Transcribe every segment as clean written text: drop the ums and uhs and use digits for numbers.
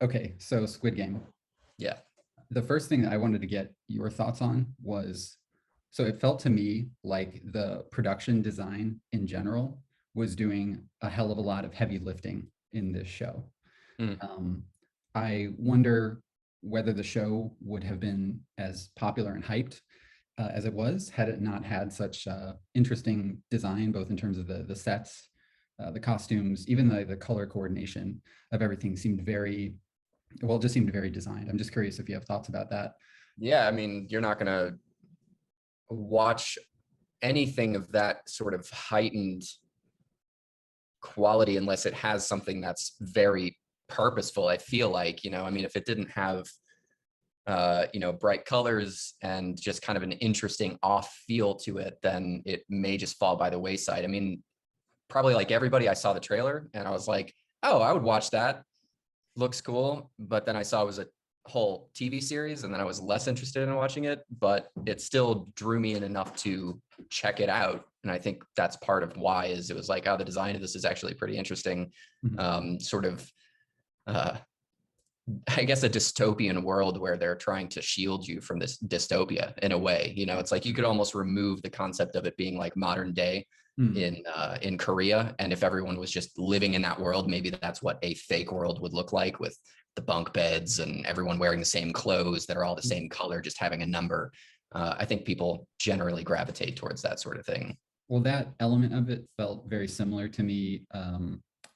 Okay, so Squid Game. Yeah. The first thing I wanted to get your thoughts on was, so it felt to me like the production design in general was doing a hell of a lot of heavy lifting in this show. Mm. Um, I wonder whether the show would have been as popular and hyped as it was had it not had such interesting design, both in terms of the sets, the costumes, even the color coordination of everything seemed very well, it just seemed very designed. I'm just curious if you have thoughts about that. Yeah, I mean, you're not going to watch anything of that sort of heightened quality unless it has something that's very purposeful. I feel like, I mean, if it didn't have bright colors and just kind of an interesting off feel to it, then it may just fall by the wayside. I mean, probably like everybody, I saw the trailer and I was like, oh, I would watch that. Looks cool. But then I saw it was a whole TV series and then I was less interested in watching it, but it still drew me in enough to check it out. And I think that's part of why is it was like, oh, the design of this is actually pretty interesting. Sort of, I guess, a dystopian world where they're trying to shield you from this dystopia in a way. It's like you could almost remove the concept of it being like modern day in Korea. And if everyone was just living in that world, maybe that's what a fake world would look like, with the bunk beds and everyone wearing the same clothes that are all the same color, just having a number. I think people generally gravitate towards that sort of thing. Well, that element of it felt very similar to me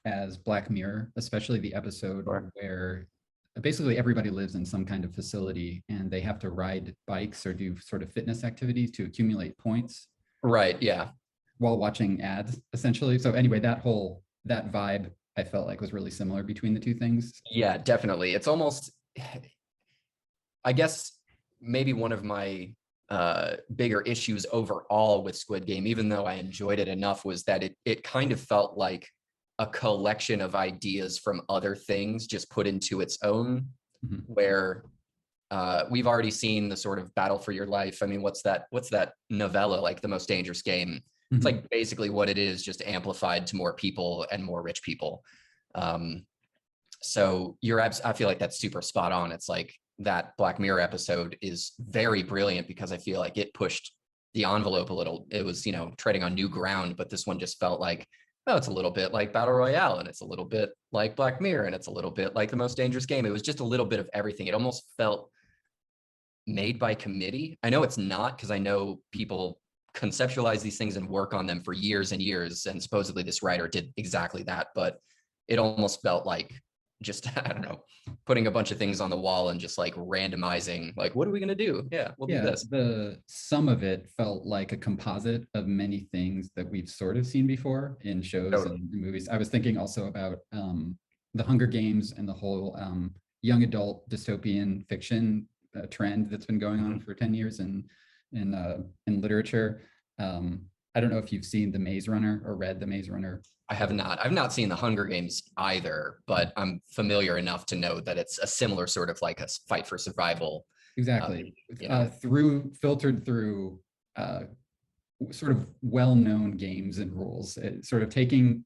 as Black Mirror, especially the episode where basically everybody lives in some kind of facility and they have to ride bikes or do sort of fitness activities to accumulate points. Right. Yeah. While watching ads, essentially. So anyway, that vibe I felt like was really similar between the two things. Yeah, definitely. It's almost, I guess, maybe one of my bigger issues overall with Squid Game, even though I enjoyed it enough, was that it kind of felt like a collection of ideas from other things just put into its own, where we've already seen the sort of battle for your life. I mean, what's that novella, like The Most Dangerous Game? It's like basically what it is, just amplified to more people and more rich people. So I feel like that's super spot on. It's like that Black Mirror episode is very brilliant because I feel like it pushed the envelope a little. It was, treading on new ground, but this one just felt like, oh, it's a little bit like Battle Royale and it's a little bit like Black Mirror and it's a little bit like The Most Dangerous Game. It was just a little bit of everything. It almost felt made by committee. I know it's not, because I know people conceptualize these things and work on them for years and years, and supposedly this writer did exactly that, but it almost felt like just, I don't know, putting a bunch of things on the wall and just like randomizing, like, what are we going to do? Yeah, we'll do this. Some of it felt like a composite of many things that we've sort of seen before in shows and movies. I was thinking also about the Hunger Games and the whole young adult dystopian fiction trend that's been going on for 10 years in literature. I don't know if you've seen The Maze Runner or read The Maze Runner. I have not. I've not seen The Hunger Games either, but I'm familiar enough to know that it's a similar sort of like a fight for survival. Exactly. Filtered through sort of well-known games and rules. Sort of taking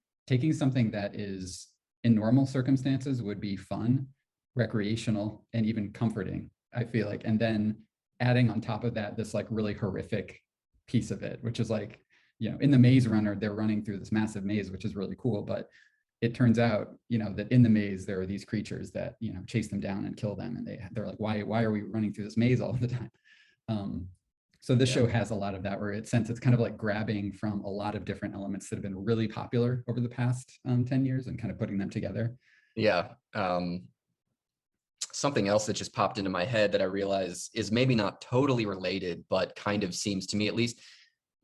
something that is in normal circumstances would be fun, recreational, and even comforting, I feel like, and then adding on top of that this like really horrific piece of it, which is like, in The Maze Runner, they're running through this massive maze, which is really cool, but it turns out, that in the maze there are these creatures that, chase them down and kill them, and they're like, why are we running through this maze all the time? So this show has a lot of that, where it's kind of like grabbing from a lot of different elements that have been really popular over the past 10 years and kind of putting them together. Yeah. Something else that just popped into my head that I realize is maybe not totally related, but kind of seems to me, at least,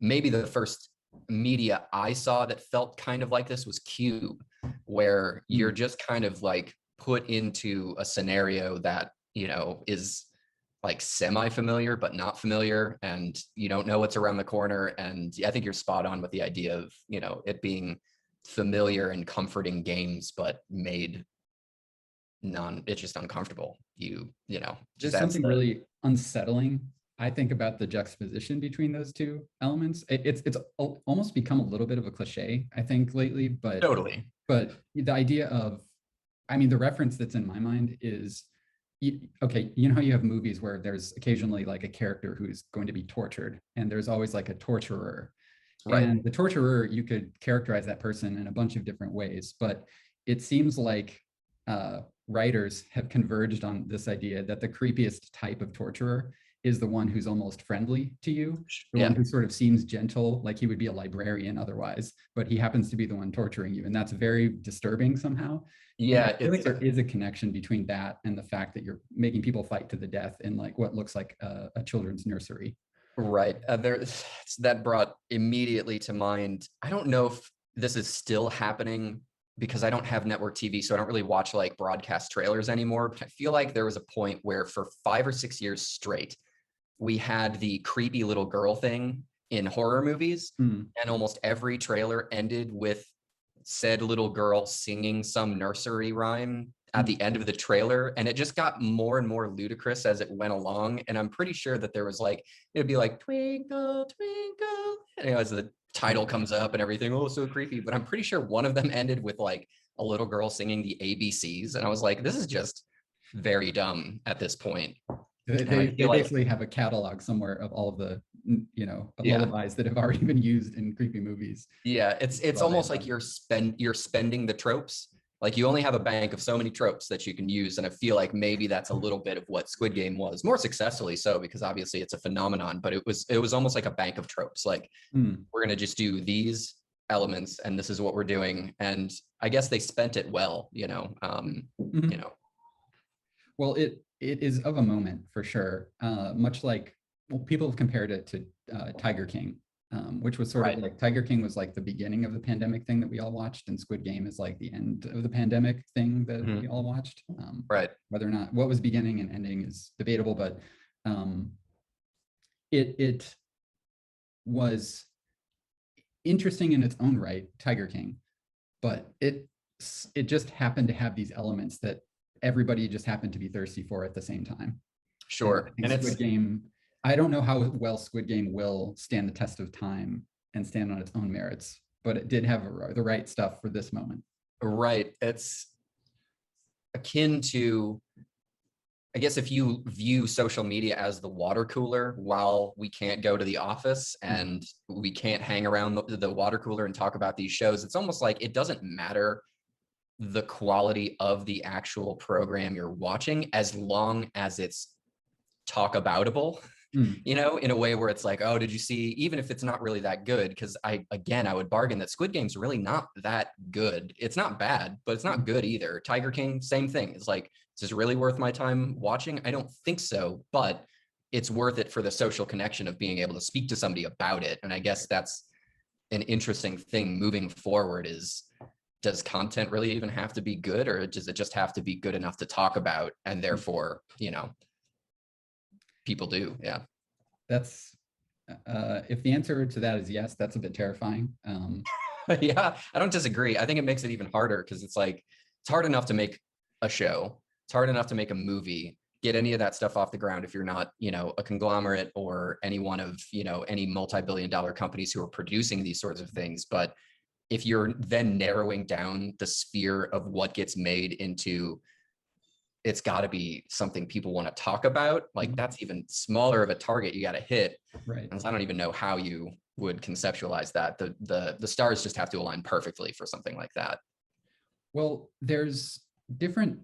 maybe the first media I saw that felt kind of like this was Cube, where you're just kind of like put into a scenario that, is like semi-familiar, but not familiar. And you don't know what's around the corner. And I think you're spot on with the idea of, it being familiar and comforting games, but made it's just uncomfortable. There's something really unsettling, I think, about the juxtaposition between those two elements. It's almost become a little bit of a cliche, I think, lately, but totally. But the idea of, I mean, the reference that's in my mind is, okay, you know how you have movies where there's occasionally like a character who's going to be tortured, and there's always like a torturer. Right. And the torturer, you could characterize that person in a bunch of different ways, but it seems like writers have converged on this idea that the creepiest type of torturer is the one who's almost friendly to you, the one who sort of seems gentle, like he would be a librarian otherwise, but he happens to be the one torturing you. And that's very disturbing somehow. Yeah, I feel like there is a connection between that and the fact that you're making people fight to the death in like what looks like a children's nursery. Right. That brought immediately to mind, I don't know if this is still happening because I don't have network TV, so I don't really watch like broadcast trailers anymore, but I feel like there was a point where for 5 or 6 years straight, we had the creepy little girl thing in horror movies, and almost every trailer ended with said little girl singing some nursery rhyme at the end of the trailer, and it just got more and more ludicrous as it went along. And I'm pretty sure that there was like, it'd be like twinkle twinkle, you know, as the title comes up and everything, oh, so creepy. But I'm pretty sure one of them ended with like a little girl singing the ABCs, and I was like, this is just very dumb at this point. They basically have a catalog somewhere of all of the, you know, lullabies that have already been used in creepy movies. Yeah, it's almost like you're spending the tropes. Like you only have a bank of so many tropes that you can use, and I feel like maybe that's a little bit of what Squid Game was, more successfully so, because obviously it's a phenomenon. But it was almost like a bank of tropes. Like we're gonna just do these elements, and this is what we're doing. And I guess they spent it well, you know. You know. Well, it is of a moment for sure. Much like, well, people have compared it to Tiger King, which was sort of like Tiger King was like the beginning of the pandemic thing that we all watched, and Squid Game is like the end of the pandemic thing that we all watched. Whether or not what was beginning and ending is debatable, but it was interesting in its own right, Tiger King, but it just happened to have these elements that everybody just happened to be thirsty for at the same time. Sure. And Squid Game, I don't know how well Squid Game will stand the test of time and stand on its own merits, but it did have the right stuff for this moment. Right. It's akin to, I guess, if you view social media as the water cooler while we can't go to the office and we can't hang around the water cooler and talk about these shows, it's almost like it doesn't matter the quality of the actual program you're watching as long as it's talkaboutable, you know, in a way where it's like, oh, did you see, even if it's not really that good, because I would bargain that Squid Game's really not that good. It's not bad, but it's not good either. Tiger King, same thing. It's like, is this really worth my time watching? I don't think so, but it's worth it for the social connection of being able to speak to somebody about it. And I guess that's an interesting thing moving forward is, does content really even have to be good, or does it just have to be good enough to talk about? And therefore, you know, people do. Yeah. That's, if the answer to that is yes, that's a bit terrifying. Yeah, I don't disagree. I think it makes it even harder because it's like, it's hard enough to make a show. It's hard enough to make a movie, get any of that stuff off the ground if you're not, you know, a conglomerate or any one of, you know, any multi-billion-dollar companies who are producing these sorts of things. But if you're then narrowing down the sphere of what gets made into, it's got to be something people want to talk about, like that's even smaller of a target you got to hit. Right. And I don't even know how you would conceptualize that. The stars just have to align perfectly for something like that. Well, there's different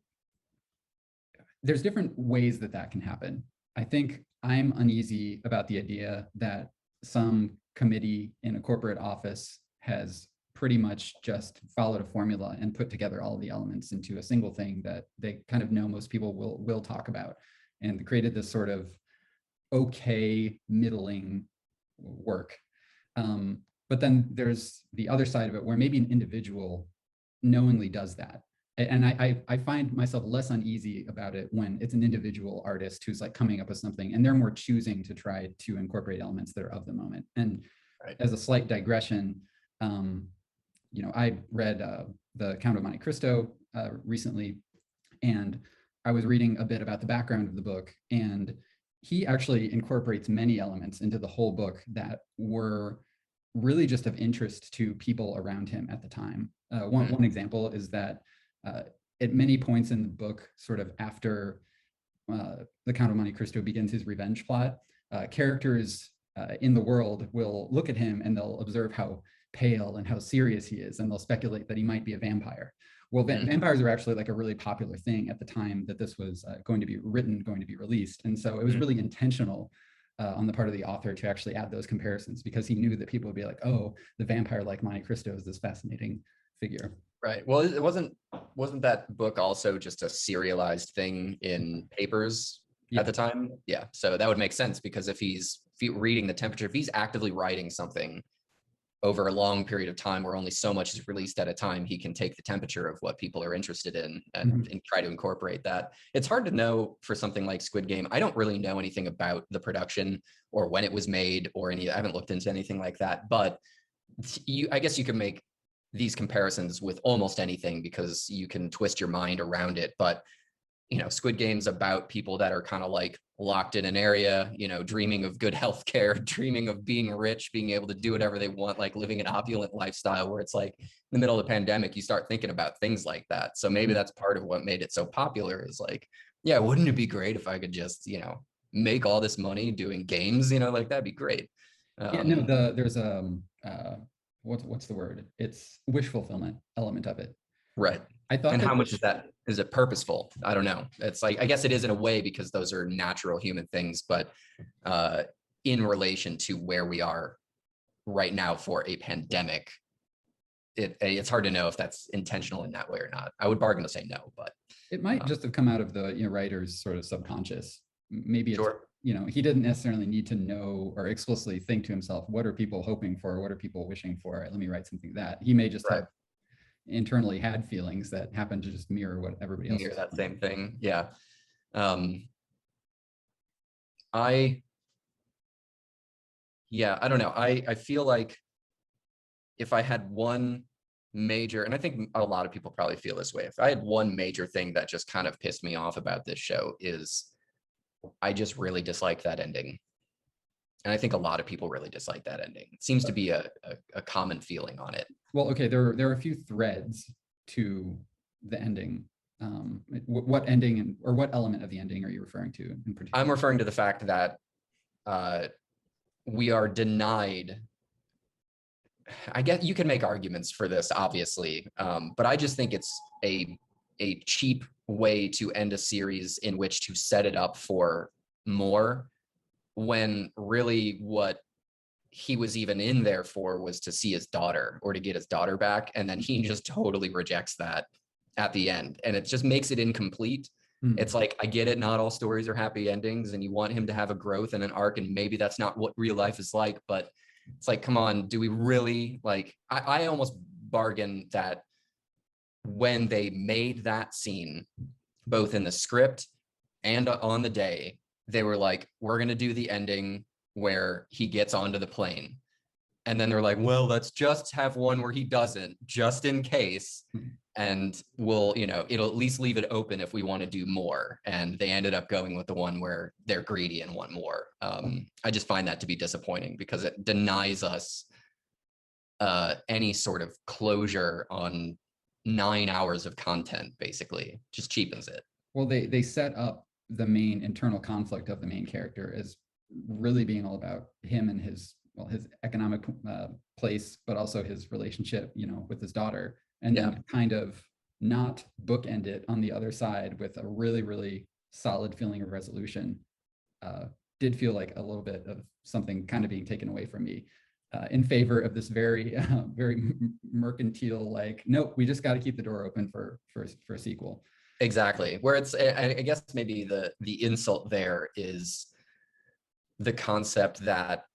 ways that can happen. I think I'm uneasy about the idea that some committee in a corporate office has pretty much just followed a formula and put together all of the elements into a single thing that they kind of know most people will talk about, and created this sort of okay middling work. But then there's the other side of it where maybe an individual knowingly does that. And I find myself less uneasy about it when it's an individual artist who's like coming up with something and they're more choosing to try to incorporate elements that are of the moment. And as a slight digression, you know, I read the Count of Monte Cristo recently, and I was reading a bit about the background of the book, and he actually incorporates many elements into the whole book that were really just of interest to people around him at the time. One example is that at many points in the book, sort of after the Count of Monte Cristo begins his revenge plot, characters in the world will look at him and they'll observe how pale and how serious he is, and they'll speculate that he might be a vampire. Well, vampires are actually like a really popular thing at the time that this was going to be written, going to be released. And so it was really intentional on the part of the author to actually add those comparisons, because he knew that people would be like, oh, the vampire like Monte Cristo is this fascinating figure. Right. Well, it wasn't that book also just a serialized thing in papers at the time? Yeah. So that would make sense, because if he's reading the temperature, if he's actively writing something over a long period of time where only so much is released at a time, he can take the temperature of what people are interested in and try to incorporate that. It's hard to know for something like Squid Game. I don't really know anything about the production or when it was made or I haven't looked into anything like that, but I guess you can make these comparisons with almost anything because you can twist your mind around it. But Squid Game's about people that are kind of like locked in an area, dreaming of good healthcare, dreaming of being rich, being able to do whatever they want, like living an opulent lifestyle, where it's like in the middle of the pandemic, you start thinking about things like that. So maybe that's part of what made it so popular, is like, yeah, wouldn't it be great if I could just, make all this money doing games, like that'd be great. There's what's the word? It's wish fulfillment element of it. Right. I thought, and how much is it purposeful? I don't know. It's like, I guess it is in a way, because those are natural human things, but in relation to where we are right now for a pandemic, it's hard to know if that's intentional in that way or not. I would bargain to say no, but it might just have come out of the writer's sort of subconscious. Maybe it's, sure. He didn't necessarily need to know or explicitly think to himself, what are people hoping for? What are people wishing for? Let me write something that he may just have internally had feelings that happen to just mirror what everybody else mirror that doing. same thing. Yeah. I don't know. I feel like if I had one major, and I think a lot of people probably feel this way, if I had one major thing that just kind of pissed me off about this show, is I just really dislike that ending. And I think a lot of people really dislike that ending. It seems to be a common feeling on it. Well, okay, there are a few threads to the ending. What ending or what element of the ending are you referring to in particular? I'm referring to the fact that we are denied. I guess you can make arguments for this, obviously, but I just think it's a cheap way to end a series in which to set it up for more, when really what he was even in there for was to see his daughter or to get his daughter back. And then he just totally rejects that at the end. And it just makes it incomplete. It's like, I get it, not all stories are happy endings, and you want him to have a growth and an arc, and maybe that's not what real life is like, but it's like, come on, do we really, like, I almost bargain that when they made that scene, both in the script and on the day, they were like, we're going to do the ending where he gets onto the plane. And then they're like, well, let's just have one where he doesn't, just in case. And we'll, it'll at least leave it open if we want to do more. And they ended up going with the one where they're greedy and want more. I just find that to be disappointing, because it denies us any sort of closure on 9 hours of content, basically. Just cheapens it. Well, they set up the main internal conflict of the main character as really being all about him and his economic place, but also his relationship, with his daughter, and then kind of not bookend it on the other side with a really, really solid feeling of resolution. Did feel like a little bit of something kind of being taken away from me in favor of this very, very mercantile, like, nope, we just got to keep the door open for a sequel. Exactly. Where it's, I guess maybe the insult there is the concept that,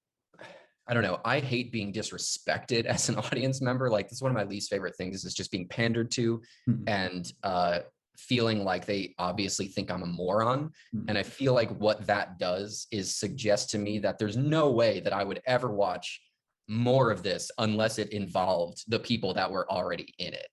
I don't know, I hate being disrespected as an audience member. Like, this is one of my least favorite things, is just being pandered to and feeling like they obviously think I'm a moron. And I feel like what that does is suggest to me that there's no way that I would ever watch more of this unless it involved the people that were already in it.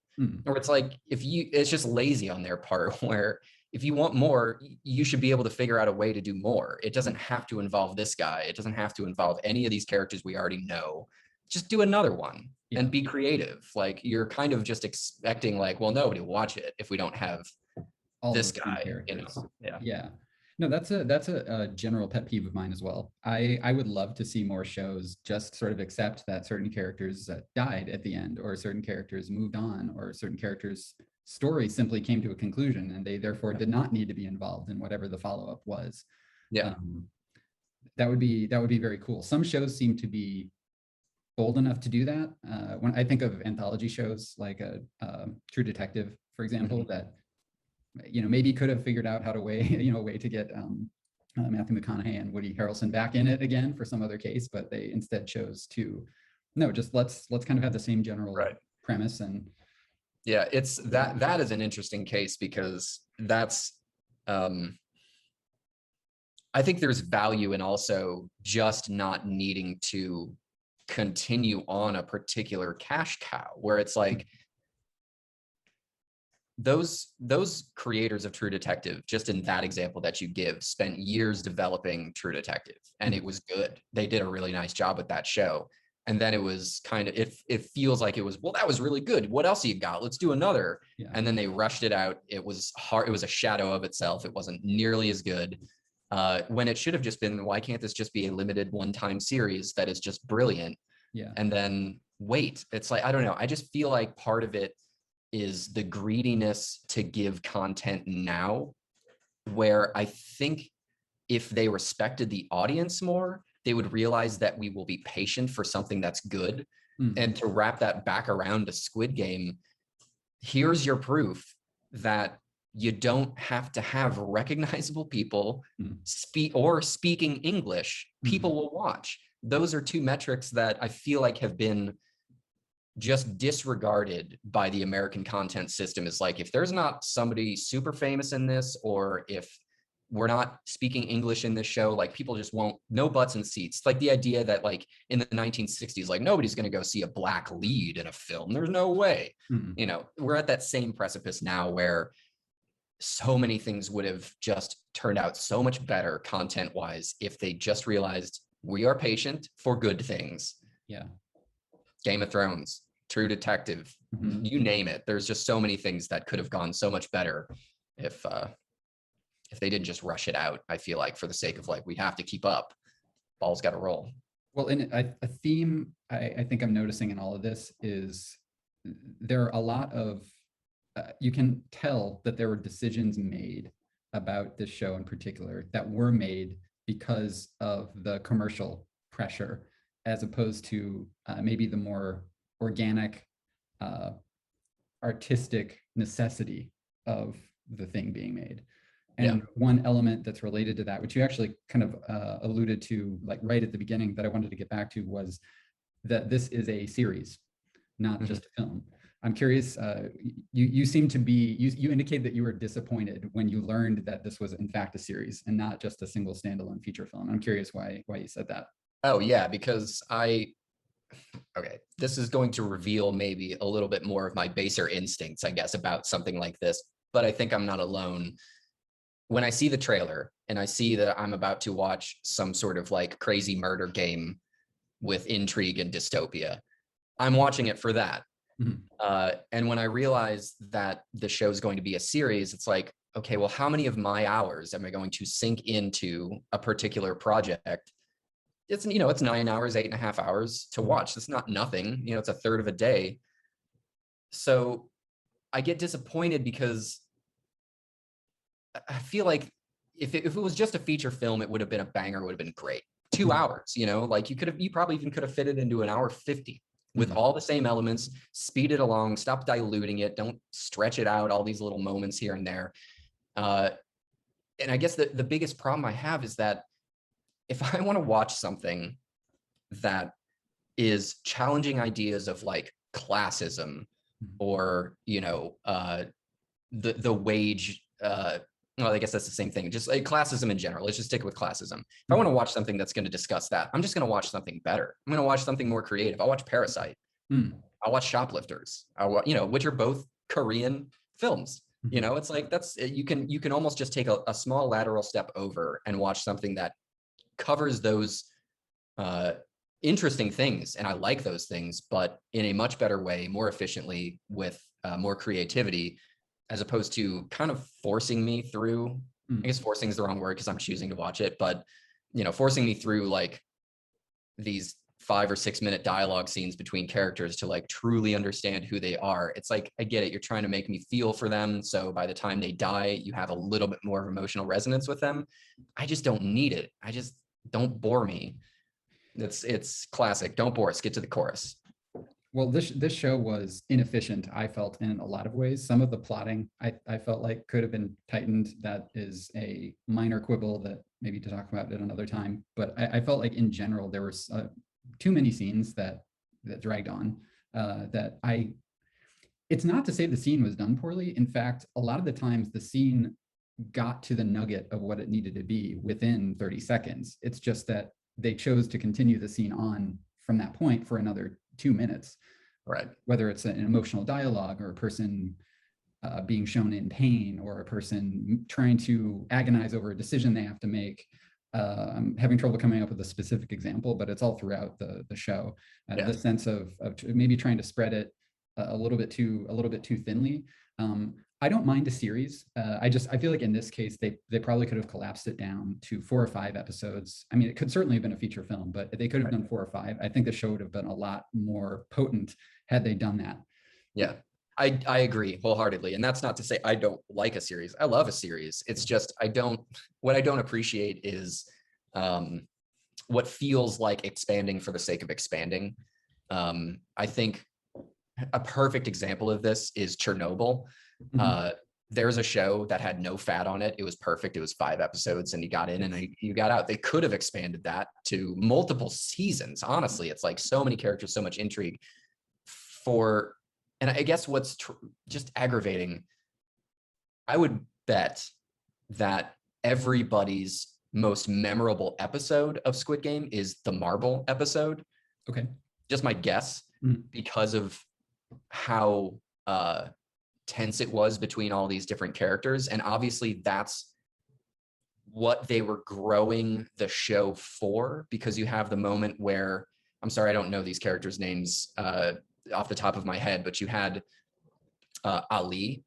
Or it's like, it's just lazy on their part, where if you want more, you should be able to figure out a way to do more. It doesn't have to involve this guy. It doesn't have to involve any of these characters we already know. Just do another one. and be creative. Like you're kind of just expecting like, well, nobody will watch it if we don't have all this those same guy, characters. Yeah. Yeah. No, that's a general pet peeve of mine as well. I would love to see more shows just sort of accept that certain characters died at the end, or certain characters moved on, or certain characters' story simply came to a conclusion, and they therefore did not need to be involved in whatever the follow-up was. Yeah. That would be very cool. Some shows seem to be bold enough to do that. When I think of anthology shows like True Detective, for example, that maybe could have figured out how to way to get Matthew McConaughey and Woody Harrelson back in it again for some other case, but they instead chose to just let's kind of have the same general premise. And yeah, it's that is an interesting case, because that's I think there's value in also just not needing to continue on a particular cash cow, where it's like those creators of True Detective, just in that example that you give, spent years developing True Detective, and it was good. They did a really nice job with that show. And then it was kind of, it feels like it was, well, that was really good. What else you got? Let's do another. Yeah. And then they rushed it out. It was hard. It was a shadow of itself. It wasn't nearly as good. When it should have just been, why can't this just be a limited one-time series that is just brilliant? Yeah. And then wait, it's like, I don't know. I just feel like part of it is the greediness to give content now, where I think if they respected the audience more, they would realize that we will be patient for something that's good. And to wrap that back around to Squid Game, here's your proof that you don't have to have recognizable people speaking English. People will watch. Those are two metrics that I feel like have been just disregarded by the American content system. Is like, if there's not somebody super famous in this, or if we're not speaking English in this show, like people just won't, no butts in seats. It's like the idea that like in the 1960s, like nobody's going to go see a black lead in a film. There's no way. You know, we're at that same precipice now where so many things would have just turned out so much better content wise if they just realized we are patient for good things. Yeah. Game of Thrones, True Detective, you name it. There's just so many things that could have gone so much better if they didn't just rush it out. I feel like, for the sake of like, we have to keep up, ball's got to roll. Well, in a theme I think I'm noticing in all of this is there are a lot of, you can tell that there were decisions made about this show in particular that were made because of the commercial pressure, as opposed to maybe the more organic, artistic necessity of the thing being made. And one element that's related to that, which you actually kind of alluded to like right at the beginning that I wanted to get back to, was that this is a series, not just a film. I'm curious, you seem to be, you indicate that you were disappointed when you learned that this was in fact a series and not just a single standalone feature film. I'm curious why you said that. Oh yeah, because okay, this is going to reveal maybe a little bit more of my baser instincts, I guess, about something like this, but I think I'm not alone. When I see the trailer and I see that I'm about to watch some sort of like crazy murder game with intrigue and dystopia, I'm watching it for that. And when I realize that the show is going to be a series, it's like, okay, well, how many of my hours am I going to sink into a particular project? It's, you know, it's 9 hours, 8.5 hours to watch. That's not nothing, you know, it's a third of a day. So I get disappointed because I feel like if it was just a feature film, it would have been a banger, would have been great. 2 hours, you know, like you probably even could have fit it into an hour 50 with all the same elements, speed it along, stop diluting it, don't stretch it out, all these little moments here and there. And I guess the biggest problem I have is that if I want to watch something that is challenging ideas of like classism or, you know, the wage, well, I guess that's the same thing, just like classism in general. Let's just stick with classism. If I want to watch something that's going to discuss that, I'm just going to watch something better. I'm going to watch something more creative. I'll watch Parasite. I'll watch Shoplifters. You know, which are both Korean films. You know, it's like you can almost just take a small lateral step over and watch something that covers those interesting things, and I like those things, but in a much better way, more efficiently, with more creativity, as opposed to kind of forcing me through. I guess forcing is the wrong word because I'm choosing to watch it, but forcing me through like these 5 or 6 minute dialogue scenes between characters to like truly understand who they are. It's like, I get it, you're trying to make me feel for them, so by the time they die, you have a little bit more of emotional resonance with them. I just don't need it. I just don't bore me. It's classic. Don't bore us. Get to the chorus. Well, this show was inefficient, I felt, in a lot of ways. Some of the plotting I felt like could have been tightened. That is a minor quibble that maybe to talk about at another time. But I felt like in general there was too many scenes that dragged on. It's not to say the scene was done poorly. In fact, a lot of the times the scene got to the nugget of what it needed to be within 30 seconds. It's just that they chose to continue the scene on from that point for another 2 minutes. Right. Whether it's an emotional dialogue or a person being shown in pain, or a person trying to agonize over a decision they have to make. I'm having trouble coming up with a specific example, but it's all throughout the show. The sense of maybe trying to spread it a little bit too thinly. I don't mind a series. I feel like in this case, they probably could have collapsed it down to 4 or 5 episodes. I mean, it could certainly have been a feature film, but they could have done 4 or 5. I think the show would have been a lot more potent had they done that. Yeah, I agree wholeheartedly. And that's not to say I don't like a series. I love a series. It's just, what I don't appreciate is what feels like expanding for the sake of expanding. I think a perfect example of this is Chernobyl. There's a show that had no fat on it. It was perfect. It was 5 episodes and you got in and you got out. They could have expanded that to multiple seasons. Honestly, it's like so many characters, so much intrigue and I guess what's just aggravating, I would bet that everybody's most memorable episode of Squid Game is the marble episode. Okay. Just my guess, because of how tense it was between all these different characters. And obviously that's what they were growing the show for, because you have the moment where, I'm sorry, I don't know these characters' names off the top of my head, but you had Ali,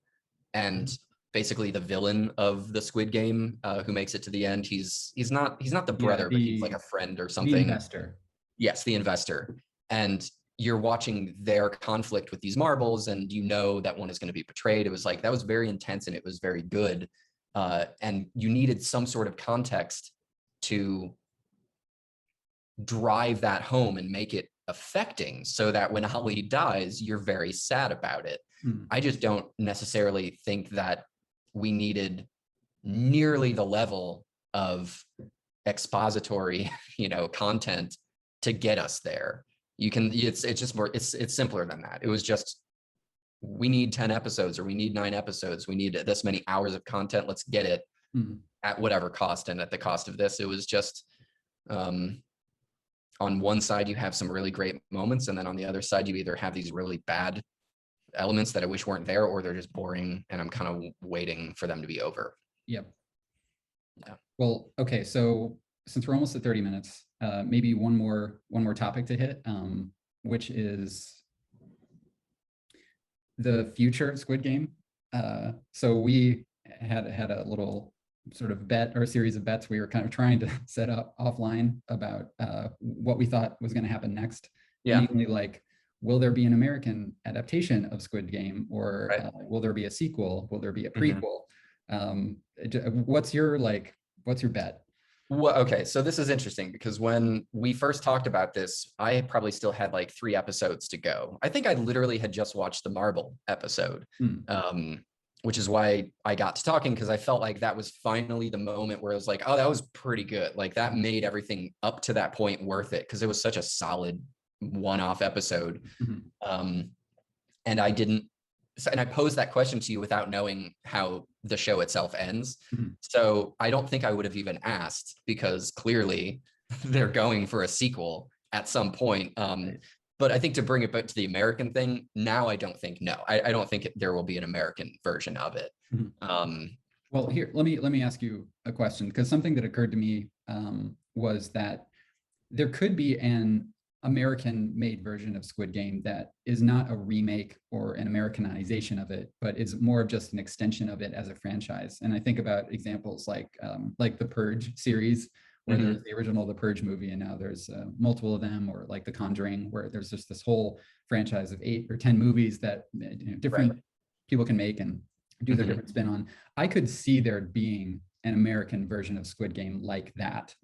and basically the villain of the Squid Game, who makes it to the end. He's not the brother, but he's like a friend or something. The investor. Yes, the investor. And you're watching their conflict with these marbles, and you know that one is going to be betrayed. It was like, that was very intense and it was very good. And you needed some sort of context to drive that home and make it affecting, so that when Ali dies, you're very sad about it. I just don't necessarily think that we needed nearly the level of expository, content to get us there. It's just more, it's simpler than that. It was just, we need 10 episodes or we need 9 episodes. We need this many hours of content. Let's get it at whatever cost. And at the cost of this, it was just, on one side, you have some really great moments, and then on the other side, you either have these really bad elements that I wish weren't there, or they're just boring, and I'm kind of waiting for them to be over. Yep. Yeah. Well, okay. So since we're almost at 30 minutes, maybe one more topic to hit, which is the future of Squid Game. So we had a little sort of bet, or a series of bets we were kind of trying to set up offline about what we thought was going to happen next. Yeah. Namely, like, will there be an American adaptation of Squid Game, or will there be a sequel? Will there be a prequel? What's your bet? Well, okay, so this is interesting because when we first talked about this, I probably still had like 3 episodes to go. I think I literally had just watched the Marble episode. Which is why I got to talking, because I felt like that was finally the moment where I was like, oh, that was pretty good. Like, that made everything up to that point worth it, because it was such a solid one-off episode. And I posed that question to you without knowing how the show itself ends. So I don't think I would have even asked, because clearly they're going for a sequel at some point. But I think to bring it back to the American thing, now I don't think I don't think there will be an American version of it. Well, here, let me ask you a question, because something that occurred to me was that there could be an American-made version of Squid Game that is not a remake or an Americanization of it, but is more of just an extension of it as a franchise. And I think about examples like the Purge series, where there's the original The Purge movie, and now there's multiple of them, or like The Conjuring, where there's just this whole franchise of 8 or 10 movies that different people can make and do their different spin on. I could see there being an American version of Squid Game like that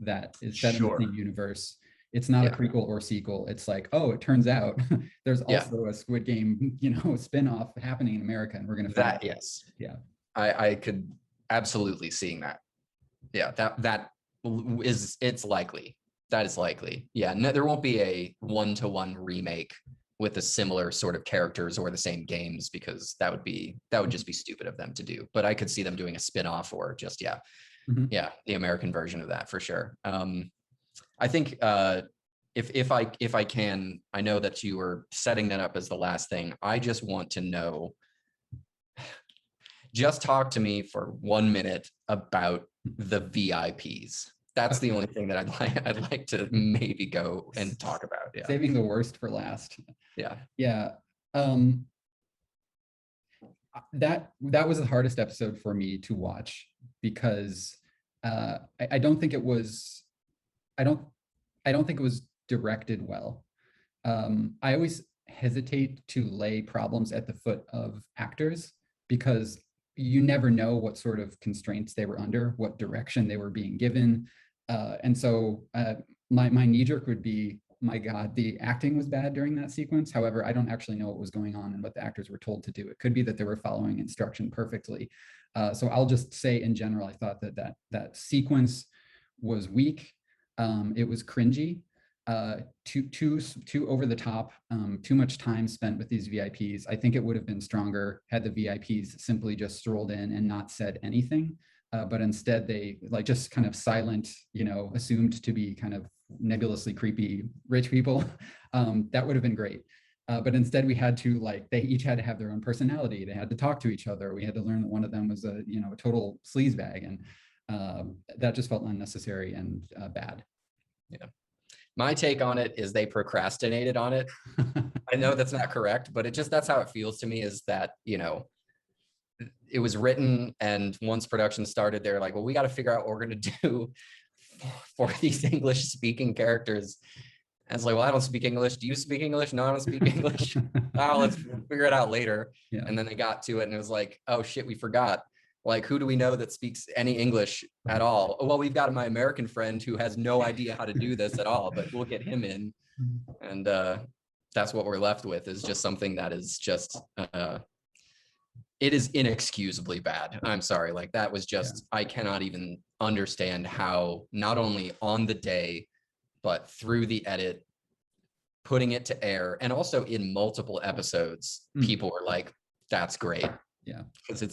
is set in the same universe. It's not a prequel or sequel. It's like, oh, it turns out there's also a Squid Game, spin-off happening in America, and we're going to that. Yes. Yeah. I could absolutely seeing that. Yeah. It's likely. That is likely. Yeah. No, there won't be a 1-to-1 remake with a similar sort of characters or the same games, because that would just be stupid of them to do. But I could see them doing a spin-off, or just, the American version of that for sure. I think if I can, I know that you were setting that up as the last thing. I just want to know, just talk to me for 1 minute about the VIPs. That's the only thing that I'd like to maybe go and talk about. Yeah. Saving the worst for last. Yeah. Yeah. That was the hardest episode for me to watch, because I don't think it was directed well. I always hesitate to lay problems at the foot of actors, because you never know what sort of constraints they were under, what direction they were being given. And so my knee-jerk would be, my God, the acting was bad during that sequence. However, I don't actually know what was going on and what the actors were told to do. It could be that they were following instruction perfectly. So I'll just say in general, I thought that sequence was weak. It was cringy, too over the top, too much time spent with these VIPs. I think it would have been stronger had the VIPs simply just strolled in and not said anything. But instead they just kind of silent, assumed to be kind of nebulously creepy rich people. That would have been great. But instead we had to they each had to have their own personality. They had to talk to each other. We had to learn that one of them was a total sleazebag, and that just felt unnecessary and bad. Yeah. My take on it is they procrastinated on it. I know that's not correct, but that's how it feels to me, is that, it was written, and once production started, they're like, well, we got to figure out what we're going to do for these English speaking characters. And it's like, well, I don't speak English. Do you speak English? No, I don't speak English. Oh, let's figure it out later. Yeah. And then they got to it, and it was like, oh shit, we forgot. Who do we know that speaks any English at all? Well, we've got my American friend who has no idea how to do this at all, but we'll get him in. And that's what we're left with, is just something that is just, it is inexcusably bad. I'm sorry. That was just, I cannot even understand how, not only on the day, but through the edit, putting it to air, and also in multiple episodes, people were like, that's great. Yeah, because it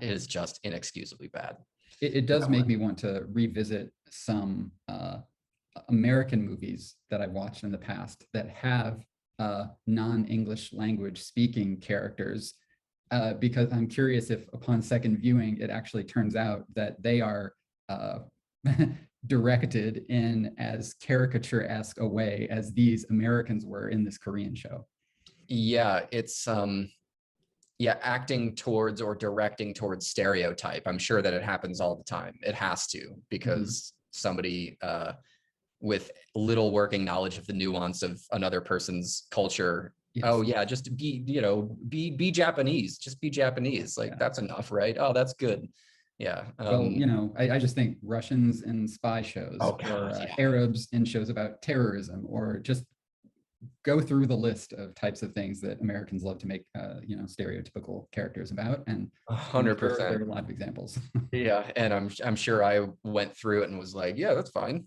is just inexcusably bad. It does make me want to revisit some American movies that I've watched in the past that have non-English language speaking characters, because I'm curious if upon second viewing, it actually turns out that they are directed in as caricature-esque a way as these Americans were in this Korean show. Yeah, it's acting towards or directing towards stereotype. I'm sure that it happens all the time. It has to, because somebody with little working knowledge of the nuance of another person's culture. Yes. Oh yeah, just be Japanese. Just be Japanese. That's enough, right? Oh, that's good. Yeah. Well, I just think Russians in spy shows, Arabs in shows about terrorism, or just go through the list of types of things that Americans love to make, stereotypical characters about, and 100%. There are a lot of examples. Yeah, and I'm sure I went through it and was like, yeah, that's fine.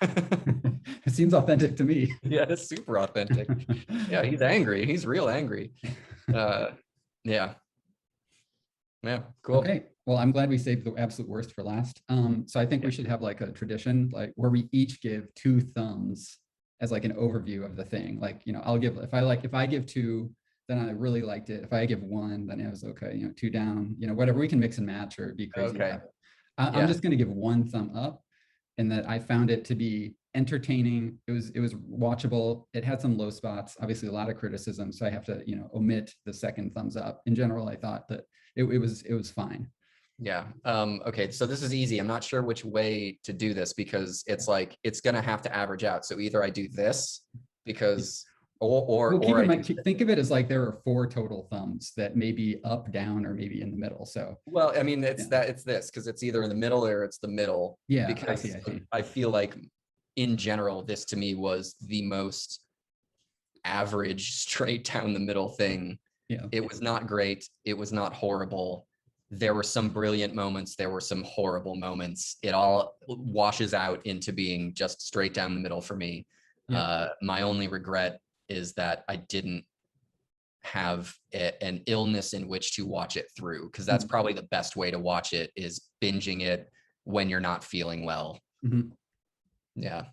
It seems authentic to me. Yeah, it's super authentic. Yeah, he's angry. He's real angry. Yeah. Yeah, cool. Okay. Well, I'm glad we saved the absolute worst for last. So I think we should have a tradition, where we each give 2 thumbs as an overview of the thing. I'll give, if I give 2, then I really liked it. If I give 1, then it was okay, 2 down, whatever. We can mix and match or be crazy. Okay. I'm just going to give 1 thumb up, and that I found it to be entertaining. It was watchable. It had some low spots, obviously a lot of criticism. So I have to, omit the second thumbs up. In general, I thought that it was fine. Yeah. Okay. So this is easy. I'm not sure which way to do this because it's like, it's going to have to average out. So either I do this because, or Well, keep or in I mind, do, think of it as like there are 4 total thumbs that may be up, down, or maybe in the middle. So well, I mean, it's yeah, it's this, because it's either in the middle or it's the middle, yeah, I because see. I feel like in general, this to me was the most average, straight down the middle thing. Yeah. It was not great. It was not horrible. There were some brilliant moments. There were some horrible moments. It all washes out into being just straight down the middle for me. Yeah. My only regret is that I didn't have an illness in which to watch it through, because that's Mhm. probably the best way to watch it, is binging it when you're not feeling well. Mhm. Yeah.